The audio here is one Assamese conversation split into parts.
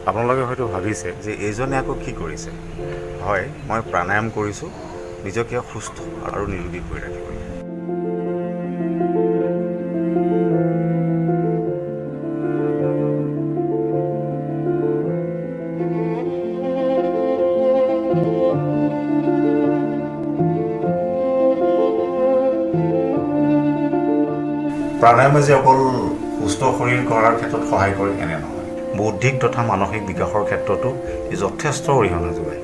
আপোনালোকে হয়তো ভাবিছে যে এইজনে আকৌ কি কৰিছে। হয়, মই প্ৰাণায়াম কৰিছোঁ নিজকে সুস্থ আৰু নিৰোগী কৰি ৰাখিবলৈ। প্ৰাণায়ামে যে অকল সুস্থ শৰীৰ কৰাৰ ক্ষেত্ৰত সহায় কৰে এনে নহয়, বৌদ্ধিক তথা মানসিক বিকাশৰ ক্ষেত্ৰতো ই যথেষ্ট অৰিহণা যোগায়।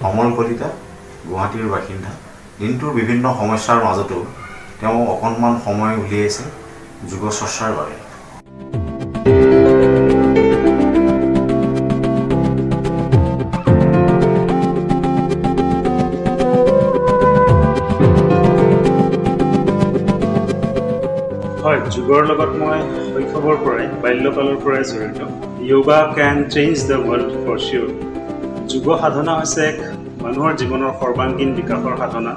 অমল কলিতা গুৱাহাটীৰ বাসিন্দা। দিনটোৰ বিভিন্ন সমস্যাৰ মাজতো তেওঁ অকণমান সময় উলিয়াইছে যোগ চৰ্চাৰ বাবে। হয়, যোগৰ লগত মই শৈশৱৰ পৰাই বাল্যকালৰ পৰাই জড়িত। য়োগা কেন চেঞ্জ দ্য ৱৰ্ল্ড ফৰ চিয়'ৰ। যোগ সাধনা হৈছে এক মানুহৰ জীৱনৰ সৰ্বাংগীন বিকাশৰ সাধনা।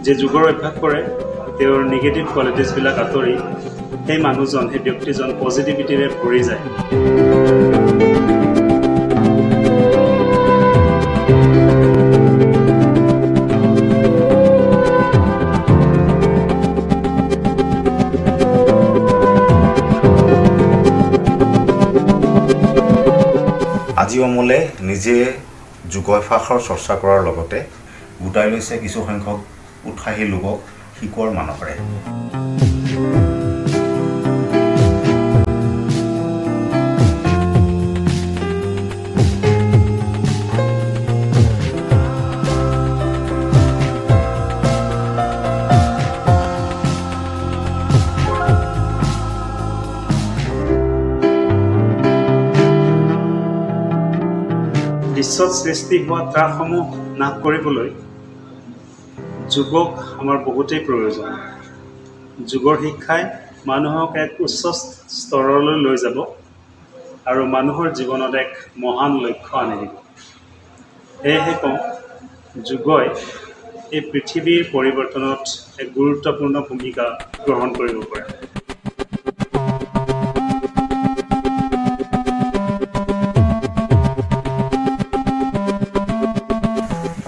যে যোগৰ অভ্যাস কৰে তেওঁৰ নিগেটিভ কোৱালিটিছবিলাক আঁতৰি সেই মানুহজন, সেই ব্যক্তিজন পজিটিভিটিৰে ভৰি যায়। আজি অমলে নিজে যোগাভ্যাসৰ চৰ্চা কৰাৰ লগতে গোটাই লৈছে কিছু সংখ্যক উৎসাহী লোকক শিকোৱাৰ মানসেৰে। বিশ্বত সৃষ্টি হোৱা ত্ৰাসসমূহ নাশ কৰিবলৈ যোগক আমাৰ বহুতেই প্ৰয়োজন। যোগৰ শিক্ষাই মানুহক এক উচ্চ স্তৰলৈ লৈ যাব আৰু মানুহৰ জীৱনত এক মহান লক্ষ্য আনি দিব। সেয়েহে কওঁ, যোগই এই পৃথিৱীৰ পৰিৱৰ্তনত এক গুৰুত্বপূৰ্ণ ভূমিকা গ্ৰহণ কৰিব পাৰে।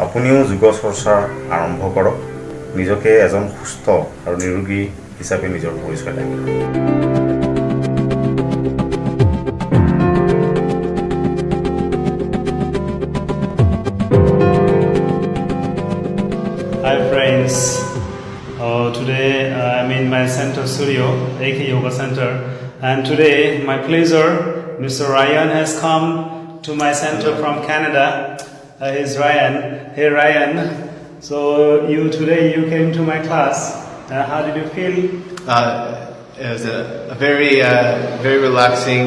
আপুনিও যোগ চৰ্চা আৰম্ভ কৰক, নিজকে এজন সুস্থ আৰু নিৰোগী হিচাপে নিজৰ পৰিচয় দাঙি। Hi friends, today I'm in my center studio, AK Yoga Center, and today my pleasure, Mr. Ryan has come to my center from Canada. He's Ryan. Hey Ryan, so you came to my class. How did you feel? It was a very relaxing,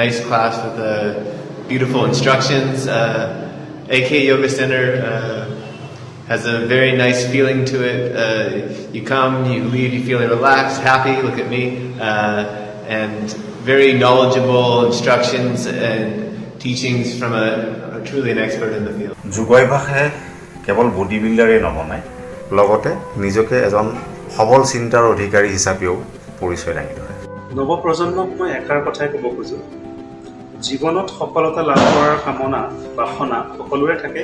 nice class with beautiful instructions. AK Yoga Center has a very nice feeling to it. You come, you leave, you feeling relaxed, happy. Look at me, and very knowledgeable instructions and teachings from a truly an expert in the field. যোগাভ্যাসে কেৱল বডি বিল্ডাৰেই নবনায়, লগতে নিজকে এজন সবল চিন্তাৰ অধিকাৰী হিচাপেও পৰিচয় দাঙি ধৰে। নৱপ্ৰজন্মক মই এষাৰ কথাই ক'ব খোজোঁ, জীৱনত সফলতা লাভ কৰাৰ কামনা বাসনা সকলোৰে থাকে,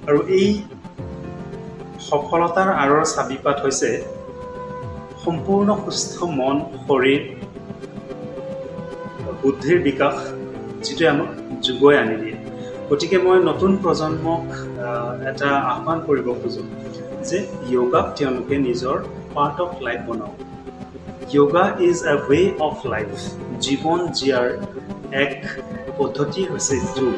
আৰু এই সফলতাৰ আঁৰৰ চাবিপাত হৈছে সম্পূৰ্ণ সুস্থ মন, শৰীৰ, বুদ্ধিৰ বিকাশ, যিটোৱে আমাক যোগই আনি দিয়ে। গতিকে মই নতুন প্ৰজন্মক এটা আহ্বান কৰিব খোজোঁ যে য়োগাক তেওঁলোকে নিজৰ পাৰ্ট অফ লাইফ বনাওক। Yoga is a way of life. জীৱন জীয়াৰ এক পদ্ধতি হৈছে যোগ।